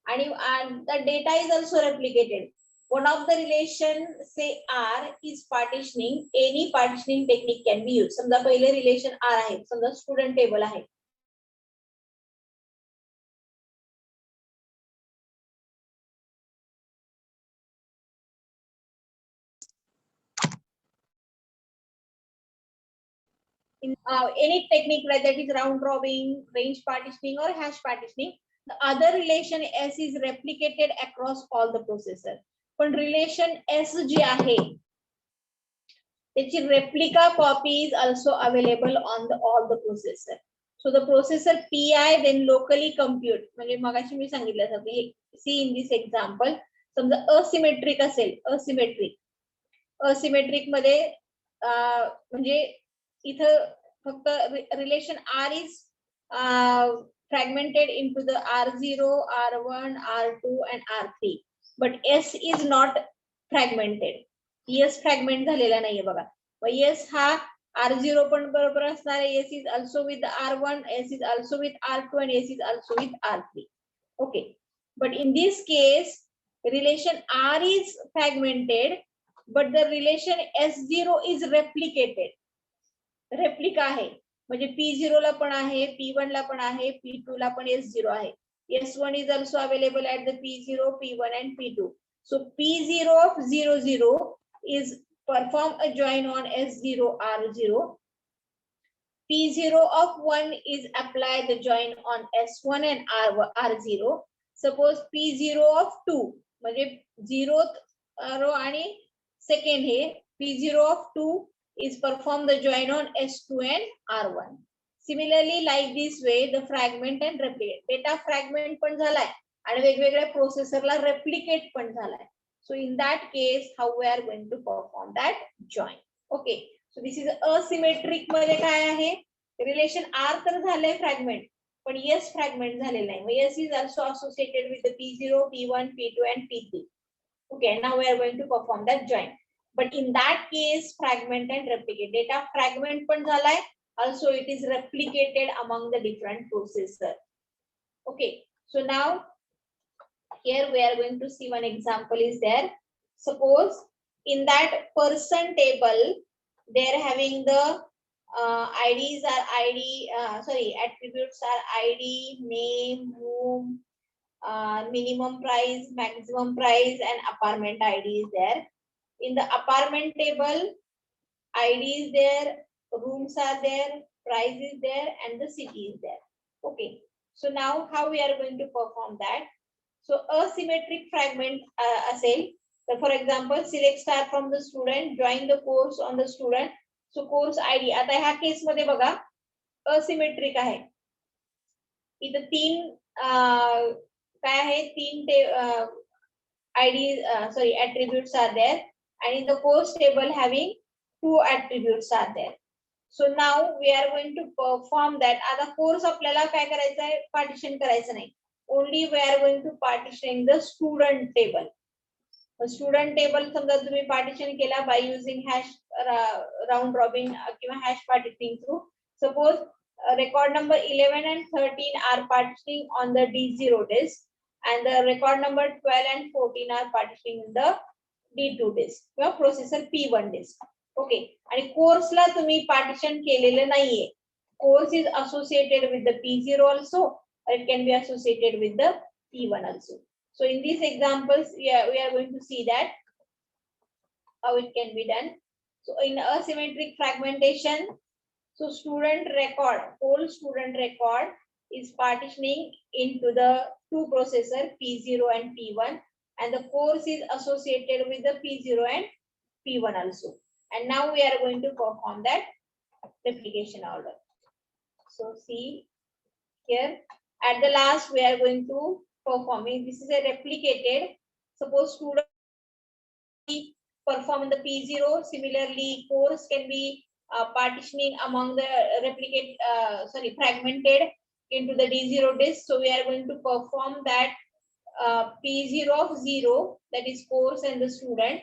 And the data is also replicated. One of the relation say R is partitioning. Any partitioning technique can be used. समजा पहिले relation R आहे, समजा student table आहे. in any technique, whether it is round robin, range partitioning or hash partitioning, the other relation S is replicated across all the processor. पण relation S जी आहे त्याची replica copy is also available on the all the processor. So the processor PI then locally compute, म्हणजे मगाशी मी सांगितल्यासारखे see in this example, समजा asymmetric असेल, asymmetric मध्ये म्हणजे इथं फक्त relation R is fragmented into the R0, R1, R2 and R3, but S is not fragmented. S fragment झालेला नाहीये बघा. मग S हा R0 पण बरोबर असणार आहे. S is also with R1, S is also with R2 and S is also with R3. Okay, but in this case relation R is fragmented, but the relation S0 is replicated. Replica आहे म्हणजे P0 ला पण आहे, P1 ला पण आहे, P2 ला पण S0 आहे. S1 is also available at the P0, P1 and P2. So P0 of 0, 0 is perform a join on S0, R0. P0 of 1 is apply the join on S1 and R0. Suppose P0 of 2 म्हणजे 0th रो आणि second hey P0 of 2 is perform the join on S2 and R1. Similarly, like this way, the fragment and replicate. Data fragment पण झालाय आणि वेगवेगळ्या प्रोसेसरला replicate पण झालाय. So in that case, how we are going to perform that join? Okay. So this is asymmetric मध्ये काय आहे? Relation R तर झालंय fragment, पण S fragment झालेलं नाही. मग S is also associated with the P0, P1, P2 and P3. Okay, now we are going to perform that join. But in that case, fragment and replicate. Data fragment पण झालाय, also it is replicated among the different processor. Okay, so now here we are going to see one example is there. Suppose in that person table, they are having the IDs are ID, attributes are ID, name, room, minimum price, maximum price, and apartment ID is there. In the apartment table, ID is there, rooms are there, price is there, and the city is there. Okay, so now how we are going to perform that? So asymmetric fragment असेल, so for example, select star from the student, join the course on the student. So course ID, आता ह्या case मध्ये बघा asymmetric आहे. इथं तीन काय आहे, तीन attributes are there, and in the course table having 2 attributes are there. So now we are going to perform that. आता course आपल्याला काय करायचं आहे, partition करायचं नाही. Only we are going to partition the student table. The student table समजा तुम्ही partition केला by using hash round robin किंवा hash partitioning through. Suppose record number 11 and 13 are partitioning on the D0 disk, and the record number 12 and 14 are partitioning in the D2 disk किंवा processor P1 disk. Okay, आणि course ला तुम्ही partition केलेलं नाहीये. Course is associated with the P0 also, or it can be associated with the P1 also. So in these examples, we are going to see that how it can be done. So in asymmetric fragmentation, so student record, whole student record is partitioning into the two processor P0 and P1, and the course is associated with the P0 and P1 also. And now we are going to perform that replication order. So see here, at the last we are going to performing, this is a replicated. Suppose student perform in the P0, similarly course can be partitioning among the fragmented into the D0 disk. So we are going to perform that P0 of 0, that is course and the student,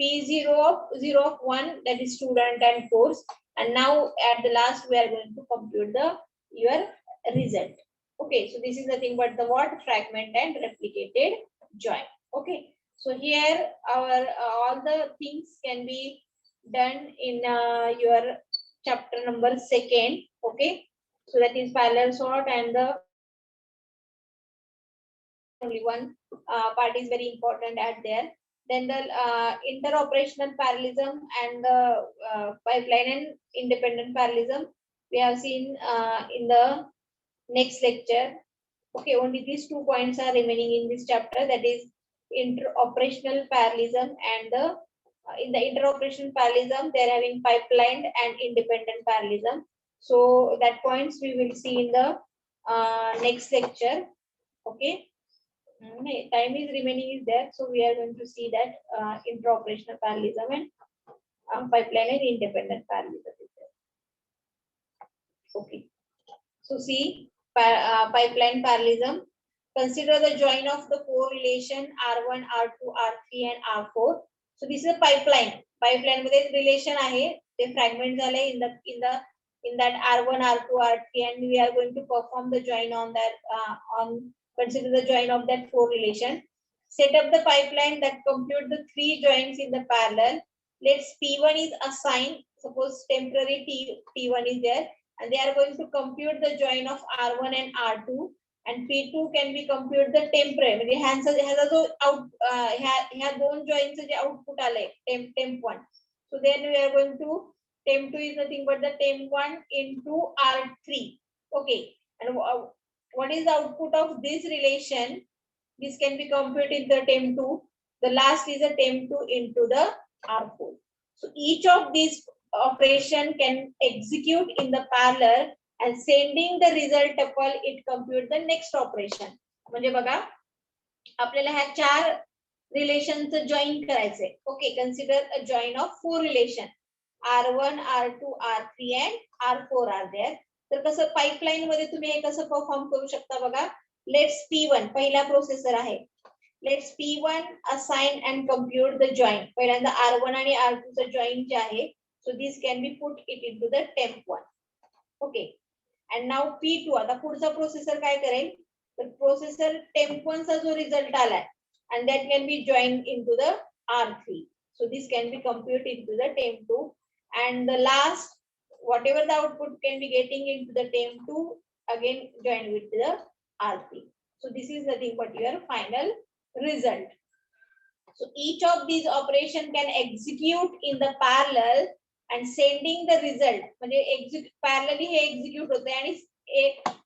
P0 of 0 of 1, that is student and course, and now at the last we are going to compute the your result. Okay, so this is nothing but the what, fragment and replicated join. Okay, so here our all the things can be done in your chapter number 2. Okay, so that is parallel sort, and the only one part is very important at there. Then the interoperational parallelism and the pipeline and independent parallelism. we have seen in the next lecture. Okay, only these 2 points are remaining in this chapter, that is interoperational parallelism and the in the interoperational parallelism they are having pipelined and independent parallelism. So that points we will see in the next lecture. Okay. Time is remaining is there, so we are going to see that interoperational parallelism and pipeline and independent parallelism is there. Okay. So see pipeline parallelism. Consider the join of the correlation R1, R2, R3 and R4. So this is a pipeline. Pipeline मध्ये relation आहे. ते fragment झाले in that R1, R2, R3 and we are going to perform the join on that consider the join of that correlation. Set up the pipeline that compute the 3 joins in the parallel. Let's P1 is assigned. Suppose temporary T1 is there. And they are going to compute the join of R1 and R2 and P2 can be compute the temporary. ह्याचा जो out ह्या दोन joins जे output आले temp1. So then we are going to temp2 is nothing but the temp1 into R3. Okay. And what is the output of this relation? This can be computed in the temp2. The last is a temp2 into the R4. So each of these operation can execute in the parallel and sending the result tuple it compute the next operation. म्हणजे बघा आपल्याला ह्या 4 रिलेशनच join करायचंय. Okay, consider a join of 4 relation R1, R2, R3 and R4 are there. तर कसं pipeline मध्ये तुम्ही हे कसं परफॉर्म करू शकता बघा. लेट्स P1 पहिला प्रोसेसर आहे. Let's P1 assign and compute the join. पहिल्यांदा R1 आणि R2 चा join जे आहे. So this can be put it into the temp1. Okay. And now P2 आता पुढचा प्रोसेसर काय करेल? तर प्रोसेसर temp1 चा जो रिझल्ट आलाय and that can be joined into the R3. So this can be computed into the temp2 and the last whatever the output can be getting into the temp2 again joined with the R3. So this is nothing but your final result. So each of these operation can execute in the parallel and sending the result म्हणजे parallelly हे execute होते आणि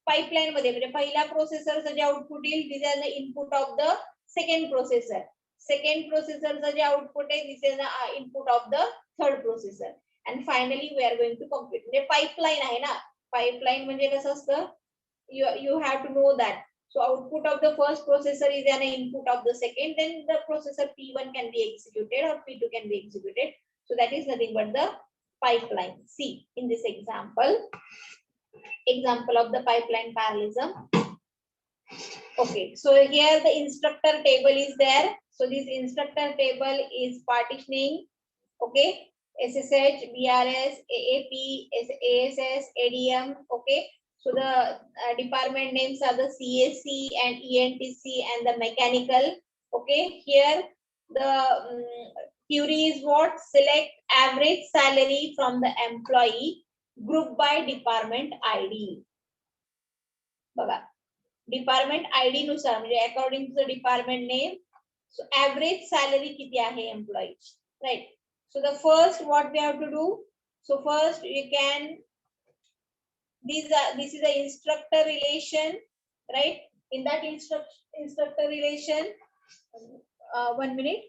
pipeline मध्ये म्हणजे पहिला प्रोसेसरचं जे output येईल this is the input of the second processor. Second processorचं जे output आहे this is the input of the third processor and finally we are going to compute. म्हणजे pipeline आहे ना. Pipeline म्हणजे कसं असतं you have to know that. So output of the first processor is an input of the second, then the processor P1 can be executed or P2 can be executed. So that is nothing but the pipeline. See in this example of the pipeline parallelism. Okay, so here the instructor table is there. So this instructor table is partitioning. Okay, SSH, BRS, AAP, ASS, ADM. Okay. So the department names are the CAC and ENTC and the mechanical. Okay, here the query is what? Select average salary from the employee group by department ID. बघा, department ID नुसार म्हणजे according to the department name. So average salary किती आहे employee, right? So the first what we have to do. So first you can. This is the instructor relation, right? In that instructor relation, 1 minute.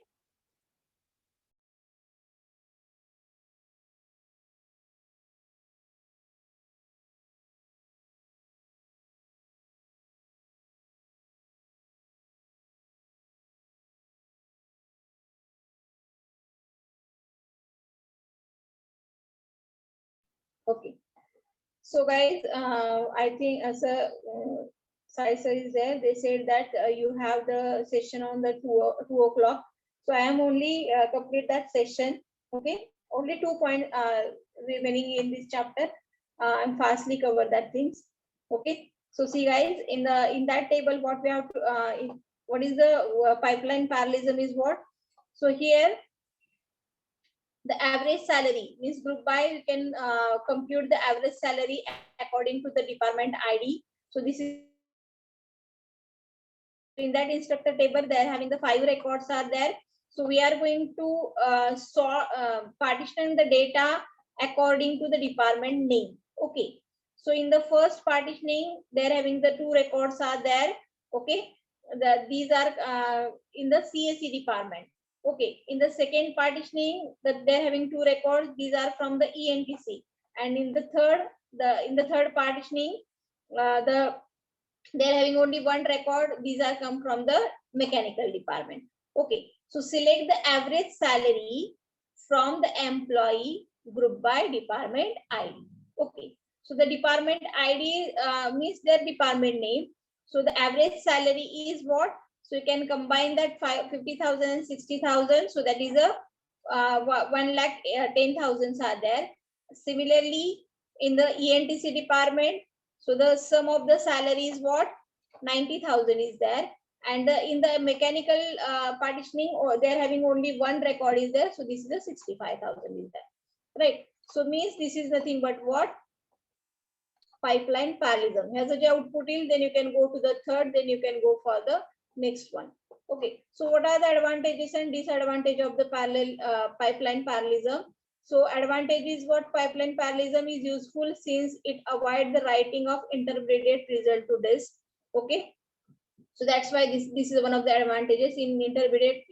Okay. So guys, I think as a Sai sir is there, they said that you have the session on the 2 o'clock. So I am only complete that session. Okay, only 2 points remaining in this chapter. I'm fastly cover that things. Okay, so see guys, in that table, what we have to what is the pipeline parallelism is what? So here the average salary means group by you can compute the average salary according to the department ID. So this is in that instructor table. They are having the 5 records are there. So we are going to partition the data according to the department name. Okay. So in the first partitioning, they're having the two records are there. Okay, these are in the CAC department. Okay, in the second partitioning, that they're having two records. These are from the ENTC, and in the third partitioning, they're having only one record. These are come from the mechanical department. Okay, so select the average salary from the employee group by department ID. Okay, so the department ID means their department name. So the average salary is what? So you can combine that 50,000 and 60,000. So that is a 1,10,000 are there. Similarly, in the ENTC department, so the sum of the salary is what? 90,000 is there. And in the mechanical partitioning, or they're having only one record is there. So this is a 65,000 is there. Right. So means this is nothing but what? Pipeline parallelism. Has a output in, then you can go to the third, then you can go for the next one. Okay. So what are the advantages and disadvantages of the pipeline parallelism? So advantage is what? Pipeline parallelism is useful since it avoids the writing of intermediate result to disk. Okay. So that's why this is one of the advantages in intermediate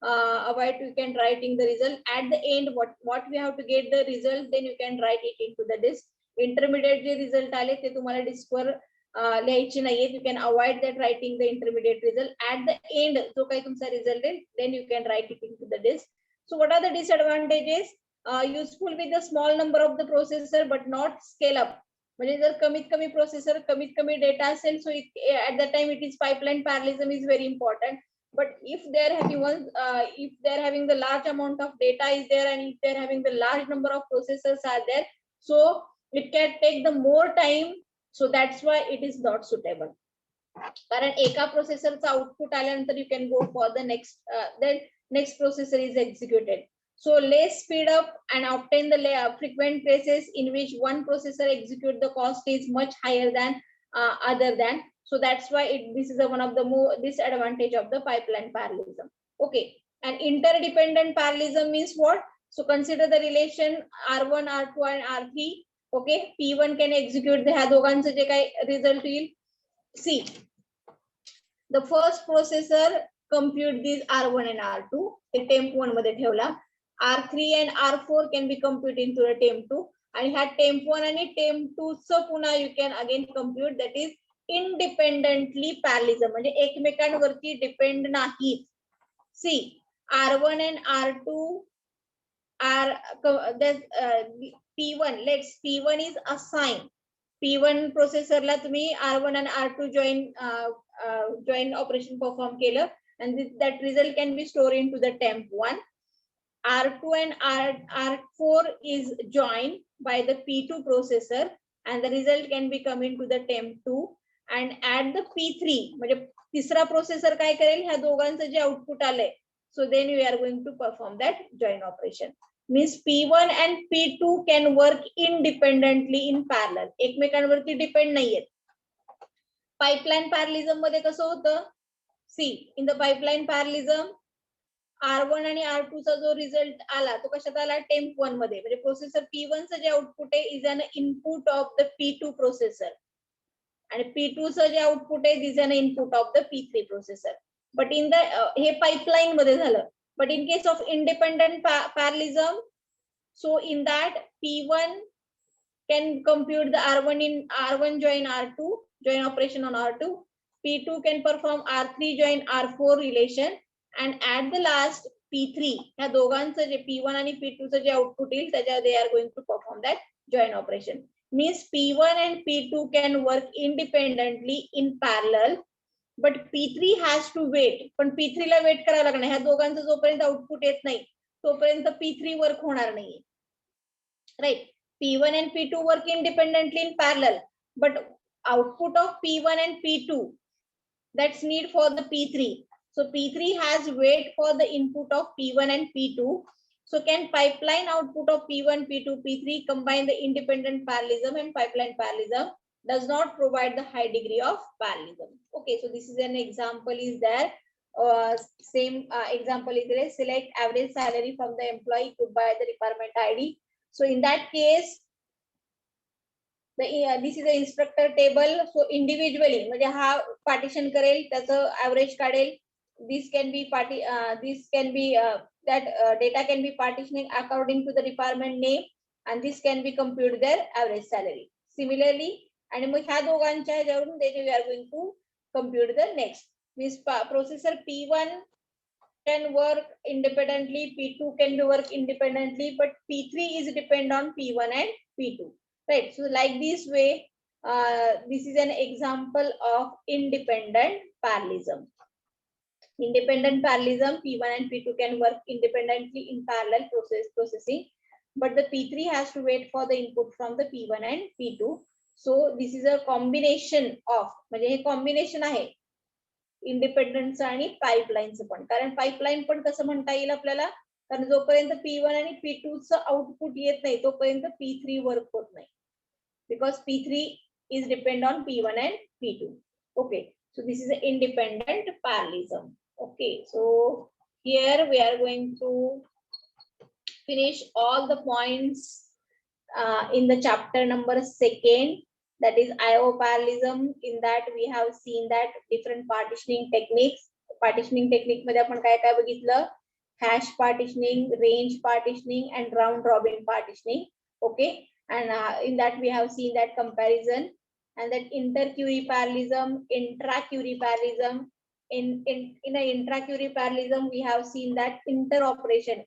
avoid you can writing the result at the end. What we have to get the result, then you can write it into the disk. Intermediate J result आले ते तुम्हाला disk वर लिहायचे नाहीये. You can avoid that writing the intermediate result at the end. जो काही तुमचा result आहे, then you can write it into the disk. So what are the disadvantages? Useful with the small number of the processor but not scale up. म्हणजे जर कमीत कमी processor कमीत कमी डेटा असेल, so at that time it is pipeline parallelism is very important. But if they are having the large amount of data is there, and if they are having the large number of processors are there, so it can take the more time. So that's why it is not suitable. कारण एका प्रोसेसरचा output आल्यानंतर you can go for the next, then next processor is executed. So less speed up and obtain the frequent traces in which one processor execute the cost is much higher than other than. So that's why this is one of the more disadvantage of the pipeline parallelism. Okay, and interdependent parallelism means what? So consider the relation R1, R2 and R3. Okay, P1 can execute the ह्या दोघांचं जे काही result येईल. See, the first processor compute these R1 and R2. ते temp 1 मध्ये ठेवला. R3 and R4 can be computed into the temp 2. And ह्या temp 1 आणि temp 2 चं पुन्हा you can again compute, that is independently parallelism. म्हणजे एकमेकांवरती depend नाही. See, R1 and R2 are P1. Let's P1 is assigned. P1 processor ला तुम्ही R1 and R2 join operation perform केलं, and that result can be stored into the temp 1. R2 and R4 is joined by the P2 processor, and the result can be come into the temp 2. And at the P3, म्हणजे तिसरा processor काय करेल, ह्या दोघांचं जे output आलंय, so then we are going to perform that join operation. Means P1 and P2 can work independently in parallel. एकमेकांवरती depend नाहीयेत. Pipeline parallelism मध्ये कसं होतं? See, in the pipeline parallelism, R1 आणि R2 चा जो रिझल्ट आला तो कशात आला? टेम्प 1 मध्ये. म्हणजे प्रोसेसर P1 चं जे आउटपुट आहे is an input of the P2 processor, आणि P2 चं जे आउटपुट आहे is an input of the P3 processor. But in the हे पाइपलाइन मध्ये झालं. But in case of independent parallelism, so in that P1 can compute the R1 join R2 join operation on R2. P2 can perform R3 join R4 relation, and at the last P3 ह्या दोघांचं जे P1 आणि P2 चं जे output येईल त्याच्यावर they are going to perform that join operation. Means P1 and P2 can work independently in parallel, but P3 has to wait. पण P3 ला wait करावं लागणार. ह्या दोघांचं जोपर्यंत आउटपुट येत नाही तोपर्यंत P3 वर्क होणार नाही. Right? P1 and P2 work independently in parallel, but output of P1 and P2 that's need for the P3. So P3 has wait for the input of P1 and P2. So can pipeline output of P1, P2, P3 combine the independent parallelism, and pipeline parallelism does not provide the high degree of parallelism. Okay, so this is an example is there. Same example is there. Select average salary from the employee group by the department ID. So in that case, this is a instructor table. So individually म्हणजे हा partition करेल, त्याचं average काढेल. This can B that data can be partitioning according to the department name, and this can be compute their average salary. Similarly, आणि मग ह्या दोघांच्या ह्याच्यावरून we are going to compute the next. This processor P1 can work independently, P2 can work independently, but P3 is depend on P1 and P2, right? So like this way, this is an example of independent parallelism. Independent parallelism, P1 and P2 can work independently in parallel processing, but the P3 has to wait for the input from the P1 and P2. So this is a combination of, म्हणजे हे combination आहे independence आणि पाईपलाईनचं पण. कारण pipeline पण कसं म्हणता येईल आपल्याला, कारण जोपर्यंत P1 आणि P2 चं आउटपुट येत नाही तोपर्यंत P3 वर्क होत नाही, because P3 is depend on P1 and P2. Okay, so this is an independent parallelism. Okay, so here we are going to finish all the points in the chapter number 2, that is IO parallelism. In that we have seen that different partitioning techniques. Partitioning technique मध्ये आपण काय काय बघितलं, hash partitioning, range partitioning and round robin partitioning. Okay, and in that we have seen that comparison, and that inter-query parallelism, intra-query parallelism. In an intra-query parallelism we have seen that interoperation and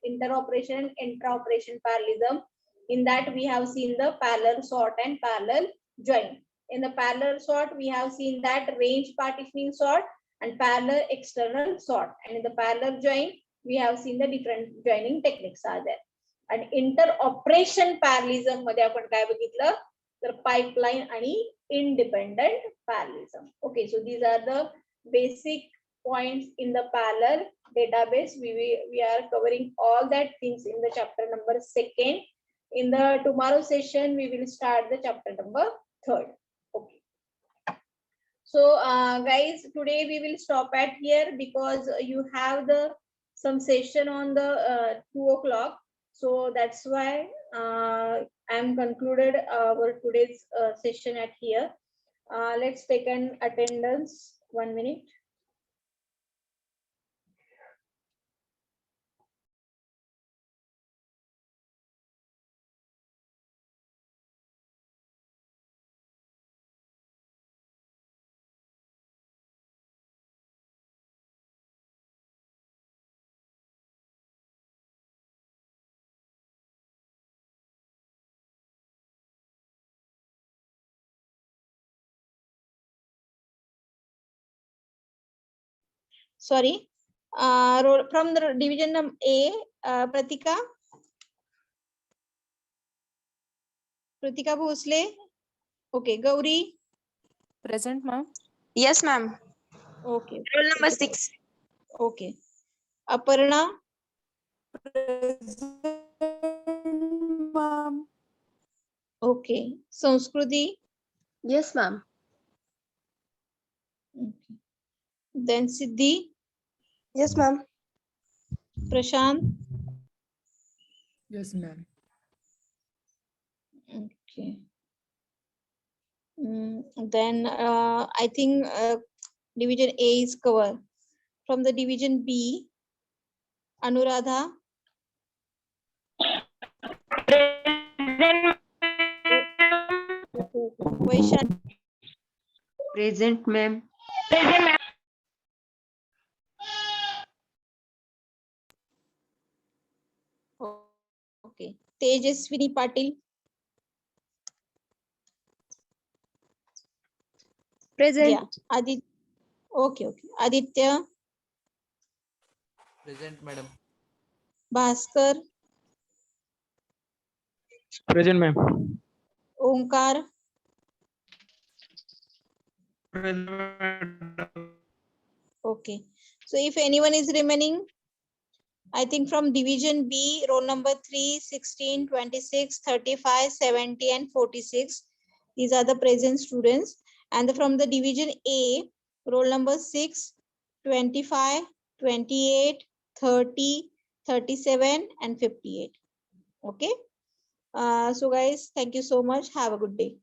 intra-operation parallelism. In that we have seen the parallel sort and parallel join. In the parallel sort we have seen that range partitioning sort and parallel external sort, and in the parallel join we have seen the different joining techniques are there. And interoperation parallelism मध्ये आपण काय बघितलं तर pipeline आणि independent parallelism. Okay, so these are the basic points in the parallel database. We are covering all that things in the chapter number 2. In the tomorrow session we will start the chapter number 3. Okay, so guys, today we will stop at here because you have the some session on the 2 o'clock, so that's why I am concluded our today's session at here. Let's take an attendance. 1 minute. Sorry, from the division A, Pratika Bhosle. Okay, Gauri. Present, ma'am. Yes, ma'am. Okay. Roll number 6. Okay. Aparna. Present, ma'am. Okay. Sanskruti. Yes, ma'am. Okay. Then Siddhi. Yes, ma'am. Prashant. Yes, ma'am. Okay. Then I think division A is covered. From the division B, Anuradha. Vaishali. Present, ma'am. Okay. Tejaswini Patil. Present. Yeah. Okay. Aditya. Present, madam. Bhaskar. Present, ma'am. Omkar. Present, madam. Okay. So if anyone is remaining, I think from division B, roll number 3, 16, 26, 35, 70, and 46. These are the present students. And from the division A, roll number 6, 25, 28, 30, 37, and 58. Okay. So guys, thank you so much. Have a good day.